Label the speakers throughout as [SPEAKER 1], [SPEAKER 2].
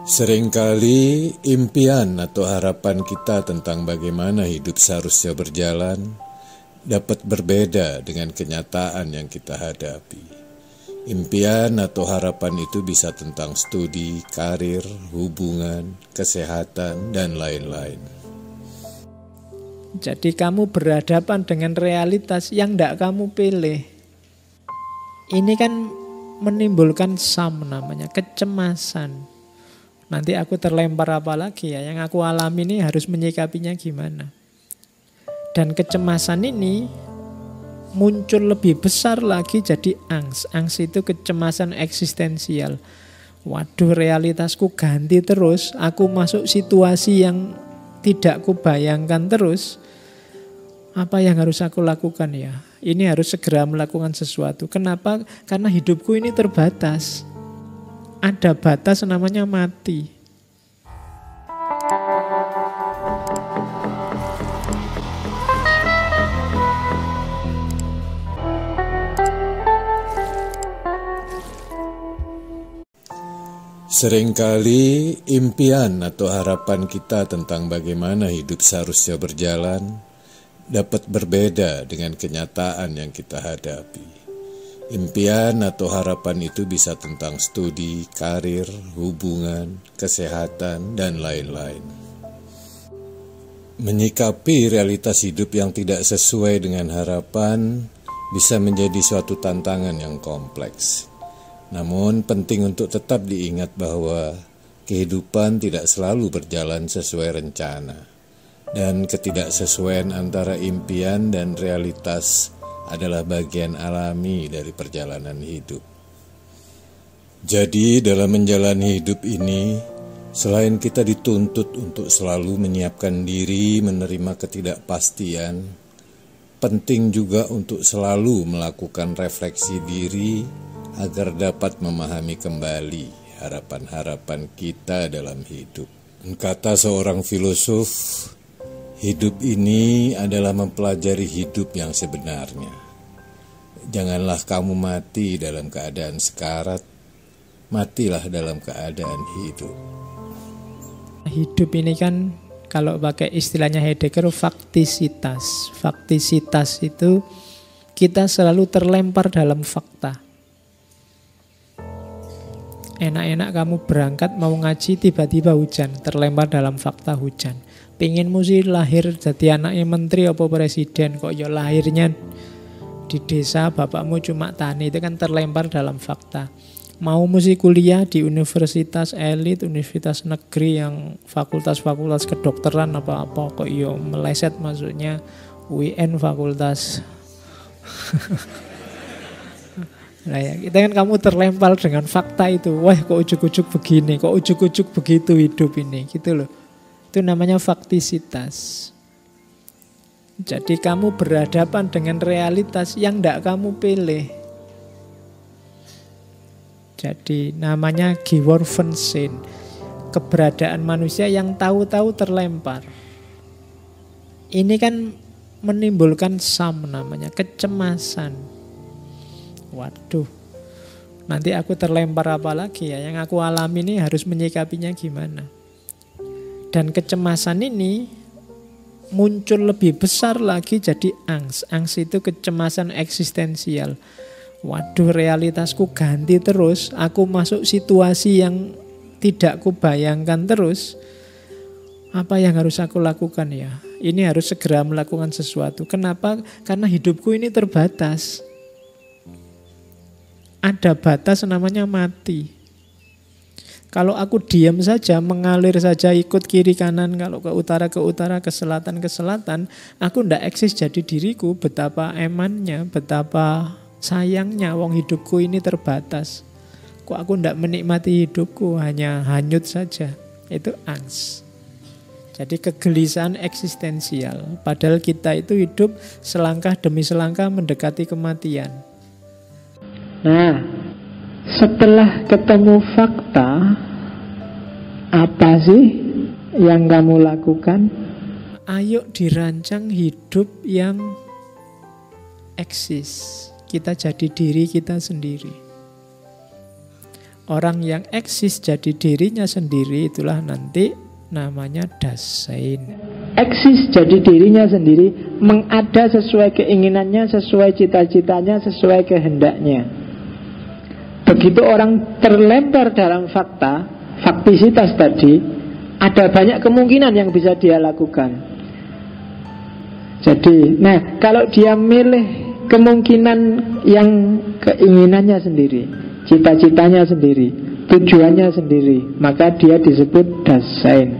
[SPEAKER 1] Seringkali impian atau harapan kita tentang bagaimana hidup seharusnya berjalan dapat berbeda dengan kenyataan yang kita hadapi. Impian atau harapan itu bisa tentang studi, karir, hubungan, kesehatan, dan lain-lain.
[SPEAKER 2] Jadi kamu berhadapan dengan realitas yang tidak kamu pilih. Ini kan menimbulkan namanya kecemasan. Nanti aku terlempar apa lagi ya? Yang aku alami ini harus menyikapinya gimana? Dan kecemasan ini muncul lebih besar lagi jadi angst. Angst itu kecemasan eksistensial. Waduh, realitasku ganti terus. Aku masuk situasi yang tidak kubayangkan terus. Apa yang harus aku lakukan ya? Ini harus segera melakukan sesuatu. Kenapa? Karena hidupku ini terbatas. Ada batas namanya mati.
[SPEAKER 1] Seringkali impian atau harapan kita tentang bagaimana hidup seharusnya berjalan dapat berbeda dengan kenyataan yang kita hadapi. Impian atau harapan itu bisa tentang studi, karir, hubungan, kesehatan, dan lain-lain. Menyikapi realitas hidup yang tidak sesuai dengan harapan bisa menjadi suatu tantangan yang kompleks. Namun penting untuk tetap diingat bahwa kehidupan tidak selalu berjalan sesuai rencana. Dan ketidaksesuaian antara impian dan realitas adalah bagian alami dari perjalanan hidup. Jadi dalam menjalani hidup ini, selain kita dituntut untuk selalu menyiapkan diri menerima ketidakpastian, penting juga untuk selalu melakukan refleksi diri agar dapat memahami kembali harapan-harapan kita dalam hidup. Kata seorang filosof, hidup ini adalah mempelajari hidup yang sebenarnya. Janganlah kamu mati dalam keadaan sekarat, matilah dalam keadaan hidup.
[SPEAKER 2] Hidup ini kan kalau pakai istilahnya Heidegger faktisitas. Faktisitas itu kita selalu terlempar dalam fakta. Enak-enak kamu berangkat mau ngaji tiba-tiba hujan, terlempar dalam fakta hujan. Pengenmu sih lahir jadi anaknya menteri apa presiden, kok ya lahirnya di desa bapakmu cuma tani, itu kan terlempar dalam fakta. Mau mesti kuliah di universitas elit, universitas negeri yang fakultas-fakultas kedokteran apa-apa, kok ya meleset masuknya UIN fakultas. Nah ya, kita kan kamu terlempar dengan fakta itu. Wah, kok ujuk-ujuk begini, kok ujuk-ujuk begitu hidup ini, gitu loh. Itu namanya faktisitas. Jadi kamu berhadapan dengan realitas yang tidak kamu pilih. Jadi namanya Geworfensein. Keberadaan manusia yang tahu-tahu terlempar. Ini kan menimbulkan namanya kecemasan. Waduh, nanti aku terlempar apa lagi ya? Yang aku alami ini harus menyikapinya gimana? Dan kecemasan ini muncul lebih besar lagi jadi angst. Angst itu kecemasan eksistensial. Waduh, realitasku ganti terus. Aku masuk situasi yang tidak kubayangkan terus. Apa yang harus aku lakukan ya? Ini harus segera melakukan sesuatu. Kenapa? Karena hidupku ini terbatas. Ada batas namanya mati. Kalau aku diam saja, mengalir saja, ikut kiri kanan, kalau ke utara, ke selatan, aku ndak eksis jadi diriku. Betapa emannya, betapa sayangnya, wong hidupku ini terbatas. Kok aku ndak menikmati hidupku, hanya hanyut saja. Itu angst. Jadi kegelisahan eksistensial. Padahal kita itu hidup selangkah demi selangkah mendekati kematian.
[SPEAKER 3] Nah, setelah ketemu fakta, apa sih yang kamu lakukan?
[SPEAKER 2] Ayo dirancang hidup yang eksis. Kita jadi diri kita sendiri. Orang yang eksis jadi dirinya sendiri, itulah nanti namanya Dasein.
[SPEAKER 3] Eksis jadi dirinya sendiri, mengada sesuai keinginannya, sesuai cita-citanya, sesuai kehendaknya. Begitu orang terlempar dalam fakta, faktisitas tadi, ada banyak kemungkinan yang bisa dia lakukan. Jadi, nah, kalau dia milih kemungkinan yang keinginannya sendiri, cita-citanya sendiri, tujuannya sendiri, maka dia disebut Dasein.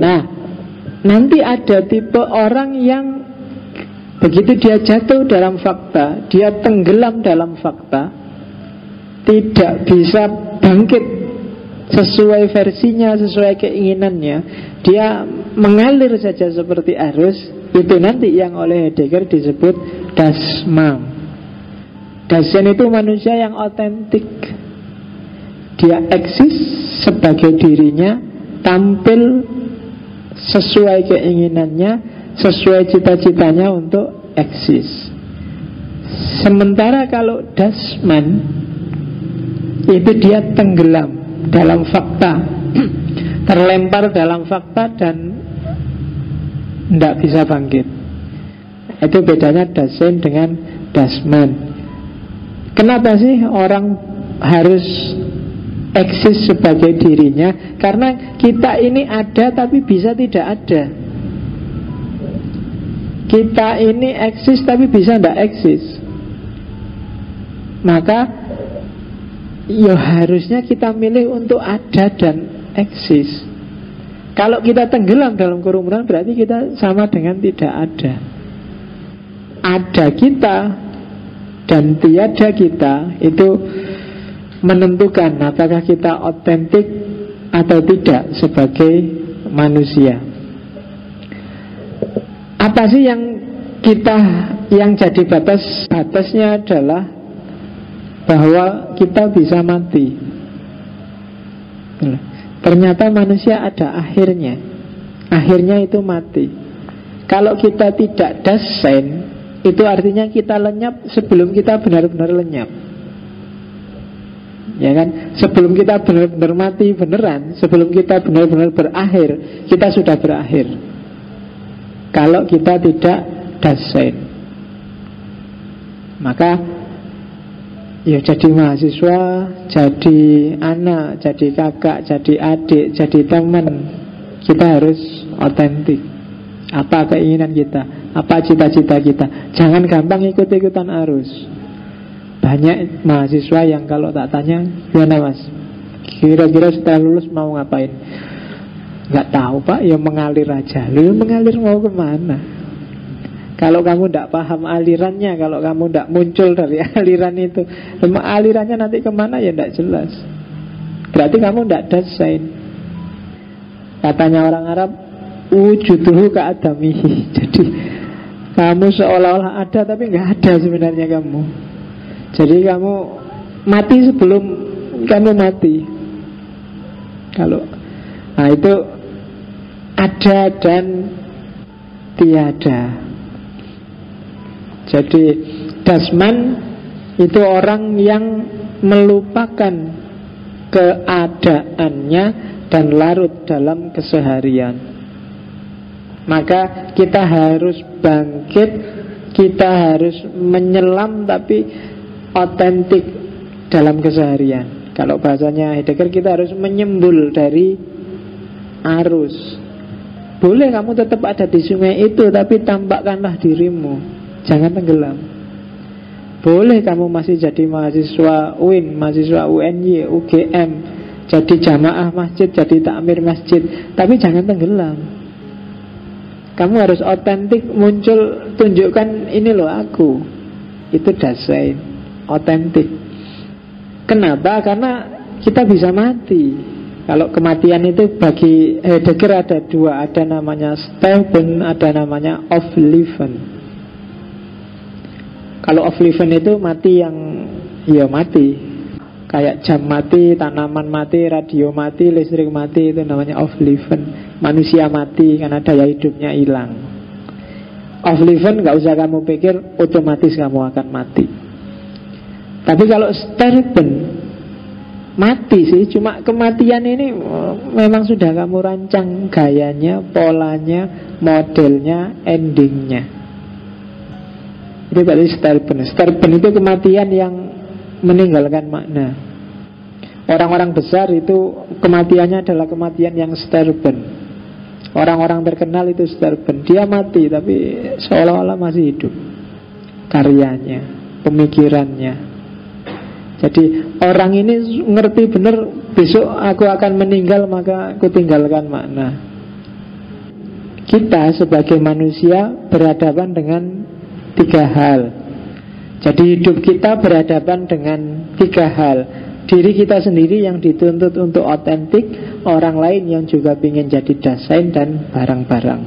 [SPEAKER 3] Nah, nanti ada tipe orang yang begitu dia jatuh dalam fakta, dia tenggelam dalam fakta, tidak bisa bangkit sesuai versinya, sesuai keinginannya, dia mengalir saja seperti arus. Itu nanti yang oleh Heidegger disebut Dasmam. Dasein itu manusia yang otentik. Dia eksis sebagai dirinya, tampil sesuai keinginannya, sesuai cita-citanya untuk eksis. Sementara kalau Dasman, itu dia tenggelam dalam fakta, terlempar dalam fakta dan tidak bisa bangkit. Itu bedanya Dasein dengan Dasman. Kenapa sih orang harus eksis sebagai dirinya? Karena kita ini ada tapi bisa tidak ada. Kita ini eksis tapi bisa tidak eksis. Maka ya harusnya kita milih untuk ada dan eksis. Kalau kita tenggelam dalam kerumunan, berarti kita sama dengan tidak ada. Ada kita dan tiada kita itu menentukan apakah kita otentik atau tidak sebagai manusia. Apa sih yang jadi batasnya adalah bahwa kita bisa mati. Ternyata manusia ada akhirnya. Akhirnya itu mati. Kalau kita tidak Dasein, itu artinya kita lenyap sebelum kita benar-benar lenyap. Ya kan? Sebelum kita benar-benar mati beneran, sebelum kita benar-benar berakhir, kita sudah berakhir. Kalau kita tidak Dasein, maka ya jadi mahasiswa, jadi anak, jadi kakak, jadi adik, jadi teman, kita harus otentik. Apa keinginan kita, apa cita-cita kita. Jangan gampang ikut-ikutan arus. Banyak mahasiswa yang kalau tak tanya, gimana mas, kira-kira setelah lulus mau ngapain? Gak tahu pak, ya mengalir aja. Lu mengalir mau kemana? Kalau kamu tidak paham alirannya, kalau kamu tidak muncul dari aliran itu, alirannya nanti kemana ya tidak jelas. Berarti kamu tidak Dasein. Katanya orang Arab, wujuduhu ka'adamihi. Jadi kamu seolah-olah ada tapi nggak ada sebenarnya kamu. Jadi kamu mati sebelum kamu mati. Nah itu ada dan tiada. Jadi Dasman itu orang yang melupakan keadaannya dan larut dalam keseharian. Maka kita harus bangkit, kita harus menyelam tapi otentik dalam keseharian. Kalau bahasanya Heidegger, kita harus menyembul dari arus. Boleh kamu tetap ada di sungai itu, tapi tampakkanlah dirimu, jangan tenggelam. Boleh kamu masih jadi mahasiswa UIN, mahasiswa UNY, UGM, jadi jamaah masjid, jadi takmir masjid, tapi jangan tenggelam. Kamu harus otentik, muncul, tunjukkan ini loh aku. Itu Dasein, otentik. Kenapa? Karena kita bisa mati. Kalau kematian itu bagi Heidegger ada dua, ada namanya Sterben, ada namanya Aufleben. Kalau Aufleben itu mati yang ya mati, kayak jam mati, tanaman mati, radio mati, listrik mati, itu namanya Aufleben. Manusia mati karena daya hidupnya hilang. Aufleben gak usah kamu pikir, otomatis kamu akan mati. Tapi kalau Sterben, mati sih, cuma kematian ini memang sudah kamu rancang gayanya, polanya, modelnya, endingnya. Itu tadi sterben. Sterben itu kematian yang meninggalkan makna. Orang-orang besar itu kematiannya adalah kematian yang sterben. Orang-orang terkenal itu sterben. Dia mati tapi seolah-olah masih hidup. Karyanya, pemikirannya. Jadi orang ini ngerti benar, besok aku akan meninggal maka aku tinggalkan makna. Kita sebagai manusia berhadapan dengan 3 hal. Jadi hidup kita berhadapan dengan 3 hal. Diri kita sendiri yang dituntut untuk otentik, orang lain yang juga ingin jadi dasain, dan barang-barang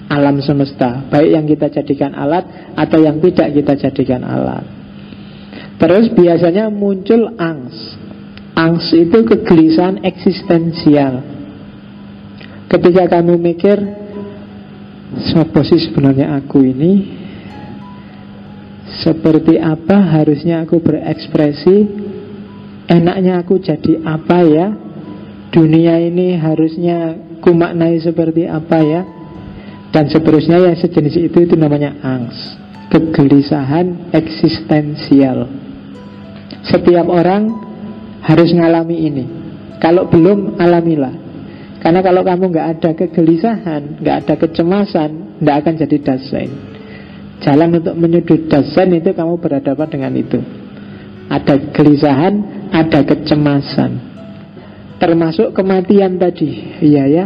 [SPEAKER 3] alam semesta, baik yang kita jadikan alat atau yang tidak kita jadikan alat. Terus biasanya muncul angst. Angst itu kegelisahan eksistensial. Ketika kamu mikir, siapa sih sebenarnya aku ini? Seperti apa harusnya aku berekspresi? Enaknya aku jadi apa ya? Dunia ini harusnya kumaknai seperti apa ya? Dan seterusnya yang sejenis itu namanya angst. Kegelisahan eksistensial. Setiap orang harus ngalami ini. Kalau belum, alamilah. Karena kalau kamu nggak ada kegelisahan, nggak ada kecemasan, nggak akan jadi dasain. Jalan untuk menyudut dasain itu kamu berhadapan dengan itu. Ada kegelisahan, ada kecemasan. Termasuk kematian tadi. Iya ya,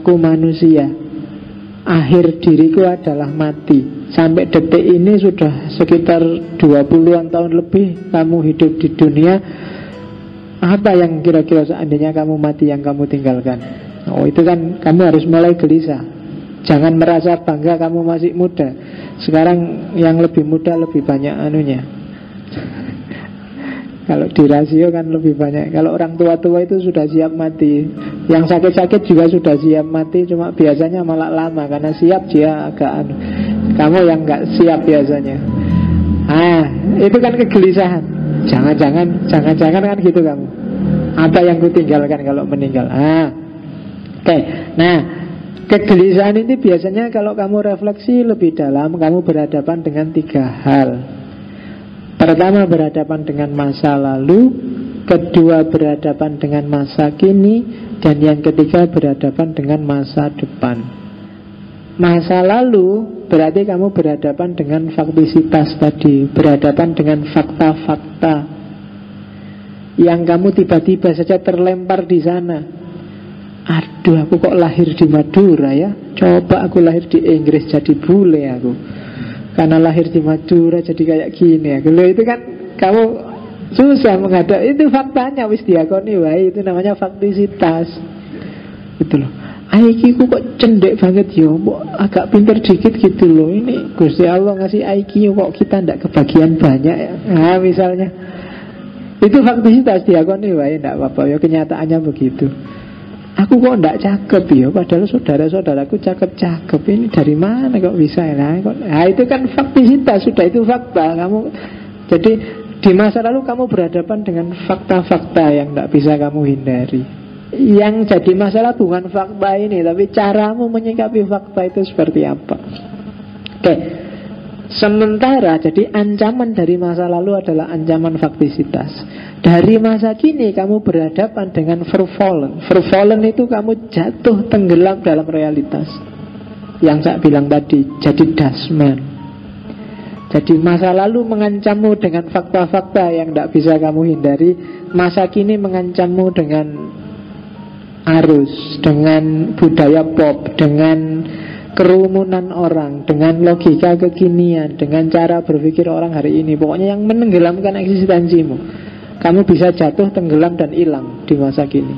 [SPEAKER 3] aku manusia. Akhir diriku adalah mati. Sampai detik ini sudah sekitar 20-an tahun lebih kamu hidup di dunia. Apa yang kira-kira seandainya kamu mati yang kamu tinggalkan? Oh, itu kan kamu harus mulai gelisah. Jangan merasa bangga kamu masih muda. Sekarang yang lebih muda lebih banyak anunya. Kalau di rasio kan lebih banyak. Kalau orang tua-tua itu sudah siap mati. Yang sakit-sakit juga sudah siap mati. Cuma biasanya malah lama. Karena siap dia agak anu. Kamu yang gak siap biasanya. Itu kan kegelisahan. Jangan-jangan kan gitu kamu. Apa yang kutinggalkan kalau meninggal? Oke. Nah, kegelisahan ini biasanya kalau kamu refleksi lebih dalam, kamu berhadapan dengan 3 hal. Pertama, berhadapan dengan masa lalu. Kedua, berhadapan dengan masa kini. Dan yang ketiga, berhadapan dengan masa depan. Masa lalu berarti kamu berhadapan dengan faktisitas tadi, berhadapan dengan fakta-fakta yang kamu tiba-tiba saja terlempar di sana. Aduh, aku kok lahir di Madura ya? Coba aku lahir di Inggris jadi bule aku. Karena lahir di Madura jadi kayak gini ya. Kalau itu kan kamu susah menghadapi. Itu faktanya wis diakoni wae. Itu namanya faktisitas. Itu loh. IQ ku kok cendek banget ya, agak pinter dikit gitu loh. Ini Gusti Allah ngasih IQ kok kita ndak kebagian banyak ya. Nah misalnya itu faktisitas diakoni wae, ndak apa-apa ya, kenyataannya begitu. Aku kok ndak cakep ya, padahal saudara-saudaraku cakep-cakep. Ini dari mana kok bisa ya? Nah itu kan faktisitas, sudah itu fakta. Kamu jadi di masa lalu kamu berhadapan dengan fakta-fakta yang ndak bisa kamu hindari. Yang jadi masalah bukan fakta ini, tapi caramu menyikapi fakta itu seperti apa. Oke. Sementara jadi ancaman dari masa lalu adalah ancaman faktisitas. Dari masa kini kamu berhadapan dengan vervallen. Vervallen itu kamu jatuh tenggelam dalam realitas. Yang saya bilang tadi, jadi dasman. Jadi masa lalu mengancammu dengan fakta-fakta yang tidak bisa kamu hindari. Masa kini mengancammu dengan arus, dengan budaya pop, dengan kerumunan orang, dengan logika kekinian, dengan cara berpikir orang hari ini. Pokoknya yang menenggelamkan eksistensimu. Kamu bisa jatuh, tenggelam dan hilang di masa kini.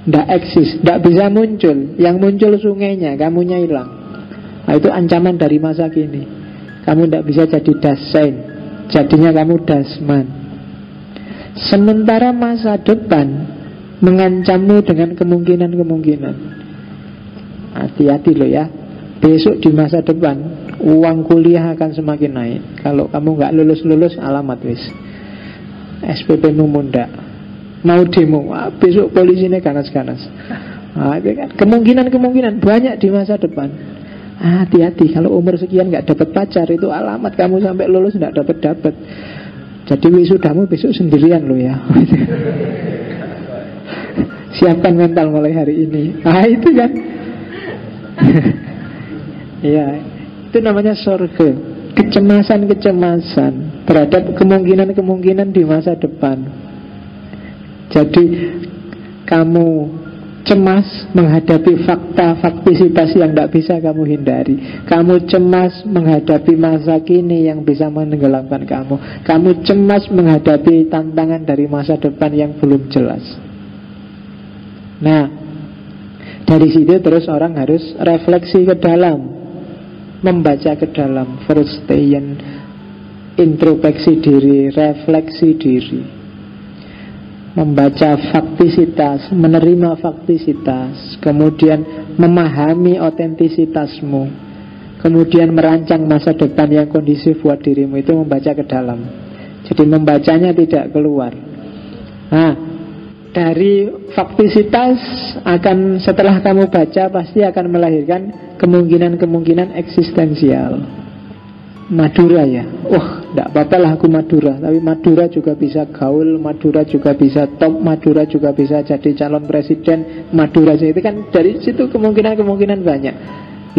[SPEAKER 3] Tidak eksis, tidak bisa muncul. Yang muncul sungainya, kamunya hilang. Nah, itu ancaman dari masa kini. Kamu tidak bisa jadi dasain, jadinya kamu dasman. Sementara masa depan mengancammu dengan kemungkinan-kemungkinan. Hati-hati loh ya. Besok di masa depan uang kuliah akan semakin naik. Kalau kamu nggak lulus-lulus, alamat wis. SPP-mu mundak, mau demo, besok polisinya ganas-ganas. Itu kan kemungkinan banyak di masa depan. Hati-hati, kalau umur sekian nggak dapat pacar, itu alamat kamu sampai lulus nggak dapat. Jadi wisudamu besok sendirian lo ya. Siapkan mental mulai hari ini. Itu kan. Ya, itu namanya sorge. Kecemasan terhadap kemungkinan di masa depan. Jadi kamu cemas menghadapi faktisitas yang tidak bisa kamu hindari. Kamu cemas menghadapi masa kini yang bisa menenggelamkan kamu. Kamu cemas menghadapi tantangan dari masa depan yang belum jelas. Nah, dari situ terus orang harus refleksi ke dalam, membaca ke dalam, verstehen, introspeksi diri, refleksi diri, membaca faktisitas, menerima faktisitas, kemudian memahami otentisitasmu, kemudian merancang masa depan yang kondusif buat dirimu. Itu membaca ke dalam. Jadi membacanya tidak keluar. Nah, dari faktisitas akan, setelah kamu baca, pasti akan melahirkan kemungkinan eksistensial. Madura ya, tidak apa-apa lah aku Madura. Tapi Madura juga bisa gaul, Madura juga bisa top, Madura juga bisa jadi calon presiden, Madura itu kan dari situ kemungkinan banyak.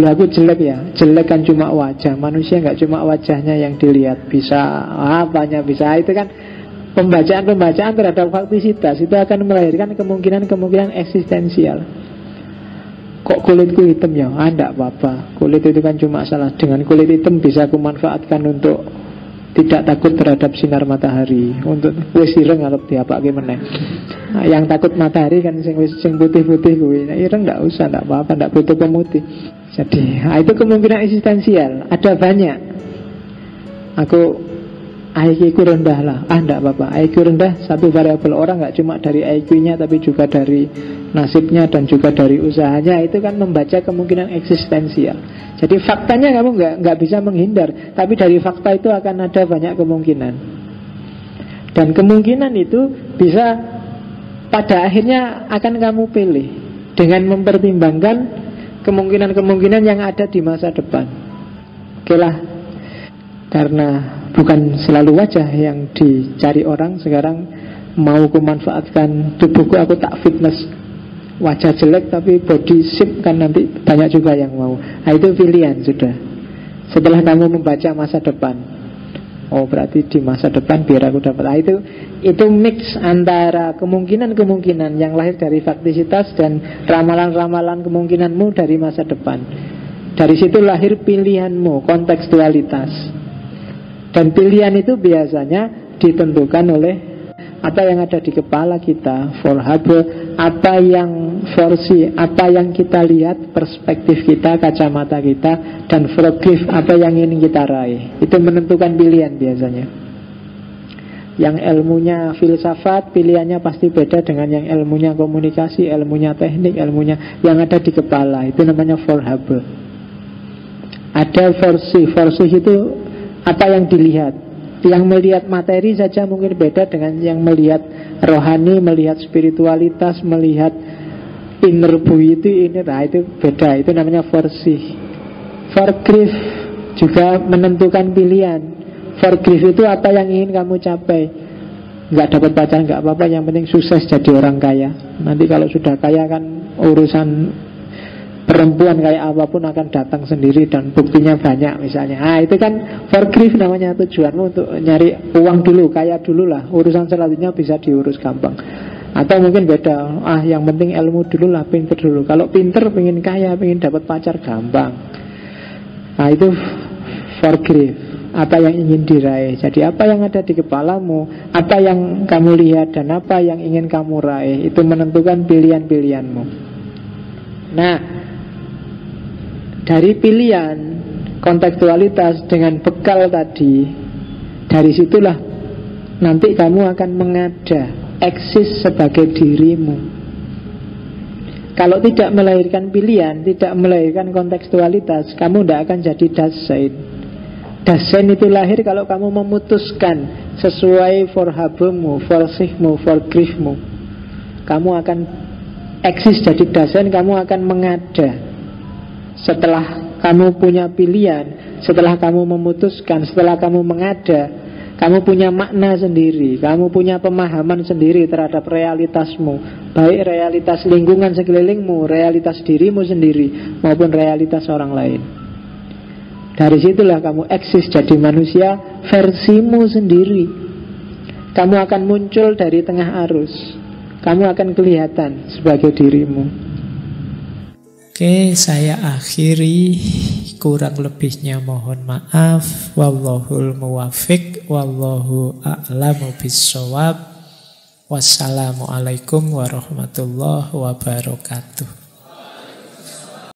[SPEAKER 3] Loh aku jelek ya, jelek kan cuma wajah. Manusia nggak cuma wajahnya yang dilihat, bisa apanya bisa. Itu kan pembacaan terhadap faktisitas itu akan melahirkan kemungkinan eksistensial. Kok kulitku hitam ya? Enggak apa-apa. Kulit itu kan cuma salah. Dengan kulit hitam bisa aku manfaatkan untuk tidak takut terhadap sinar matahari. Untuk wis ireng arep diapake meneh. Nah, yang takut matahari kan sing putih-putih kuwi. Nah, ireng enggak usah, enggak apa-apa, enggak butuh pemutih. Jadi, itu kemungkinan eksistensial. Ada banyak. Aku IQ ku rendah lah. Enggak apa-apa. IQ rendah satu variabel orang, enggak cuma dari IQ-nya tapi juga dari nasibnya dan juga dari usahanya. Itu kan membaca kemungkinan eksistensial. Jadi faktanya kamu nggak bisa menghindar, tapi dari fakta itu akan ada banyak kemungkinan. Dan kemungkinan itu bisa pada akhirnya akan kamu pilih dengan mempertimbangkan kemungkinan yang ada di masa depan. Oke lah, karena bukan selalu wajah yang dicari orang. Sekarang mau kumanfaatkan tubuhku, aku tak fitness. Wajah jelek tapi body shape kan nanti banyak juga yang mau. Nah, itu pilihan sudah. Setelah kamu membaca masa depan, oh berarti di masa depan biar aku dapat. Nah, itu mix antara kemungkinan yang lahir dari faktisitas dan ramalan-ramalan kemungkinanmu dari masa depan. Dari situ lahir pilihanmu, kontekstualitas. Dan pilihan itu biasanya ditentukan oleh apa yang ada di kepala kita, Vorhabe, apa yang versi, apa yang kita lihat, perspektif kita, kacamata kita, dan Vorgriff, apa yang ingin kita raih. Itu menentukan pilihan biasanya. Yang ilmunya filsafat, pilihannya pasti beda dengan yang ilmunya komunikasi, ilmunya teknik, ilmunya yang ada di kepala. Itu namanya Vorhabe. Ada versi itu apa yang dilihat. Yang melihat materi saja mungkin beda dengan yang melihat rohani, melihat spiritualitas, melihat inner beauty ini. Nah, itu beda, itu namanya versi. Vorgriff juga menentukan pilihan. Vorgriff itu apa yang ingin kamu capai. Nggak dapat pacar nggak apa-apa, yang penting sukses jadi orang kaya. Nanti kalau sudah kaya kan urusan perempuan kayak apapun akan datang sendiri dan buktinya banyak misalnya. Itu kan Vorgriff namanya, tujuanmu untuk nyari uang dulu, kaya dulu lah. Urusan selanjutnya bisa diurus gampang. Atau mungkin beda, yang penting ilmu dulu lah, pinter dulu. Kalau pinter pengen kaya, pengen dapat pacar gampang. Itu Vorgriff, apa yang ingin diraih. Jadi apa yang ada di kepalamu, apa yang kamu lihat dan apa yang ingin kamu raih, itu menentukan pilihan-pilihanmu. Nah, dari pilihan kontekstualitas dengan bekal tadi, dari situlah nanti kamu akan mengada, eksis sebagai dirimu. Kalau tidak melahirkan pilihan, tidak melahirkan kontekstualitas, kamu tidak akan jadi Dasein. Dasein itu lahir kalau kamu memutuskan sesuai forhabemu, forsihmu, forgriefmu. Kamu akan eksis jadi dasein, kamu akan mengada. Setelah kamu punya pilihan, setelah kamu memutuskan, setelah kamu mengada, kamu punya makna sendiri, kamu punya pemahaman sendiri terhadap realitasmu, baik realitas lingkungan sekelilingmu, realitas dirimu sendiri, maupun realitas orang lain. Dari situlah kamu eksis jadi manusia versimu sendiri. Kamu akan muncul dari tengah arus, kamu akan kelihatan sebagai dirimu.
[SPEAKER 2] Oke, saya akhiri. Kurang lebihnya mohon maaf. Wallahul muwafiq, wallahu a'lamu bissawab. Wassalamualaikum warahmatullahi wabarakatuh.